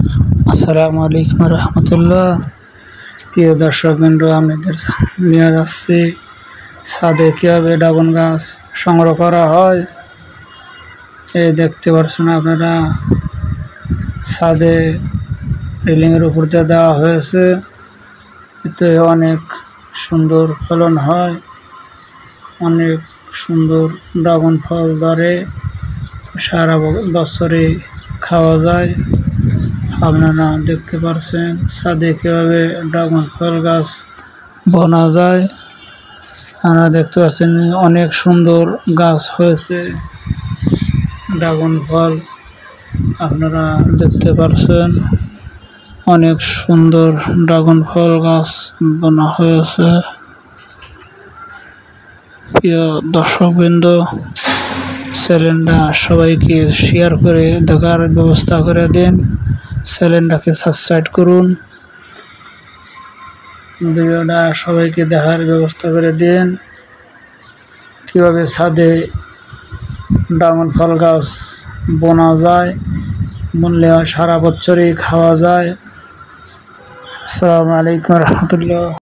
আসসালামু আলাইকুম রহমতুল্লাহ। প্রিয় দর্শকবৃন্দ, আমাদের নিয়ে যাচ্ছি ছাদে কীভাবে ড্রাগন গাছ সংগ্রহ করা হয়। এই দেখতে পাচ্ছেন আপনারা, ছাদে রেলিংয়ের উপর দিয়ে দেওয়া হয়েছে। এতে অনেক সুন্দর ফলন হয়, অনেক সুন্দর ড্রাগন ফল ধরে, সারা বছরে খাওয়া যায়। আপনারা দেখতে পাচ্ছেন ছাদে কিভাবে ড্রাগন ফল গাছ বোনা যায়। আপনারা দেখতে পাচ্ছেন অনেক সুন্দর গাছ হয়েছে ড্রাগন ফল। আপনারা দেখতে পাচ্ছেন অনেক সুন্দর ড্রাগন ফল গাছ বোনা হয়েছে। প্রিয় দর্শকবৃন্দ, চ্যানেলটা সবাইকে শেয়ার করে দেখার ব্যবস্থা করে দিন। চ্যানেলটাকে সাবস্ক্রাইব করুন, ভিডিওটা সবাইকে দেখার ব্যবস্থা করে দিন। কীভাবে ছাদে ড্রাগন ফল গাছ বোনা যায়, বুনলে সারা বছরই খাওয়া যায়। আসসালামু আলাইকুম রহমতুল্লাহ।